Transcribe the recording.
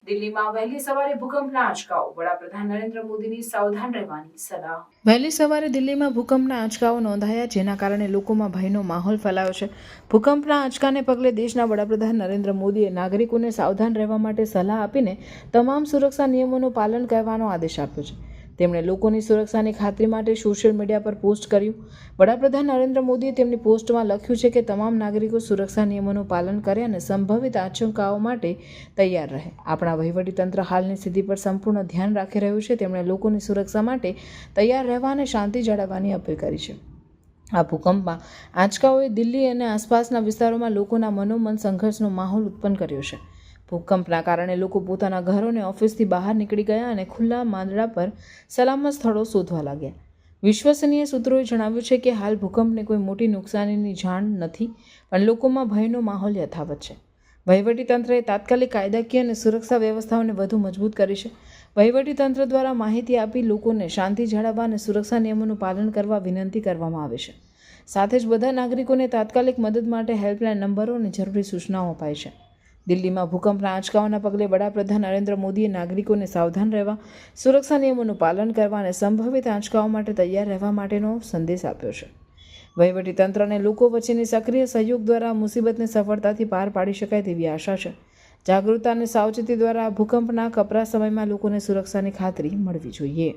દિલ્હીમાં વહેલી સવારે ભૂકંપના આંચકાઓ, વડાપ્રધાન નરેન્દ્ર મોદીની સાવધાન રહેવાની સલાહ. વહેલી સવારે દિલ્હીમાં ભૂકંપના આંચકાઓ નોંધાયા, જેના કારણે લોકોમાં ભયનો માહોલ ફેલાયો છે. ભૂકંપના આંચકાને પગલે દેશના વડાપ્રધાન નરેન્દ્ર મોદીએ નાગરિકોને સાવધાન રહેવા માટે સલાહ આપીને તમામ સુરક્ષા નિયમોનું પાલન કરવાનો આદેશ આપ્યો છે. તેમણે લોકોની સુરક્ષાની ખાતરી માટે સોશિયલ મીડિયા પર પોસ્ટ કર્યું. વડાપ્રધાન નરેન્દ્ર મોદીએ તેમની પોસ્ટમાં લખ્યું છે કે તમામ નાગરિકો સુરક્ષા નિયમોનું પાલન કરે અને સંભવિત આશંકાઓ માટે તૈયાર રહે. આપણા વહીવટીતંત્ર હાલની સ્થિતિ પર સંપૂર્ણ ધ્યાન રાખી રહ્યું છે. તેમણે લોકોની સુરક્ષા માટે તૈયાર રહેવા અને શાંતિ જાળવવાની અપીલ કરી છે. આ ભૂકંપમાં આંચકાઓએ દિલ્હી અને આસપાસના વિસ્તારોમાં લોકોના મનોમન સંઘર્ષનો માહોલ ઉત્પન્ન કર્યો છે. ભૂકંપના કારણે લોકો પોતાના ઘરો અને ઓફિસથી બહાર નીકળી ગયા અને ખુલ્લા માંદડા પર સલામત સ્થળો શોધવા લાગ્યા. વિશ્વસનીય સૂત્રોએ જણાવ્યું છે કે હાલ ભૂકંપને કોઈ મોટી નુકસાનીની જાણ નથી, પણ લોકોમાં ભયનો માહોલ યથાવત છે. વહીવટીતંત્રએ તાત્કાલિક કાયદાકીય અને સુરક્ષા વ્યવસ્થાઓને વધુ મજબૂત કરી છે. વહીવટીતંત્ર દ્વારા માહિતી આપી લોકોને શાંતિ જાળવવા અને સુરક્ષા નિયમોનું પાલન કરવા વિનંતી કરવામાં આવે છે. સાથે જ બધા નાગરિકોને તાત્કાલિક મદદ માટે હેલ્પલાઇન નંબરો અને જરૂરી સૂચનાઓ અપાઈ છે. દિલ્હીમાં ભૂકંપના આંચકાઓના પગલે વડાપ્રધાન નરેન્દ્ર મોદીએ નાગરિકોને સાવધાન રહેવા, સુરક્ષા નિયમોનું પાલન કરવા અને સંભવિત આંચકાઓ માટે તૈયાર રહેવા માટેનો સંદેશ આપ્યો છે. વહીવટીતંત્ર અને લોકો વચ્ચેની સક્રિય સહયોગ દ્વારા મુસીબતને સફળતાથી પાર પાડી શકાય તેવી આશા છે. જાગૃતતા અને સાવચેતી દ્વારા ભૂકંપના કપરા સમયમાં લોકોને સુરક્ષાની ખાતરી મળવી જોઈએ.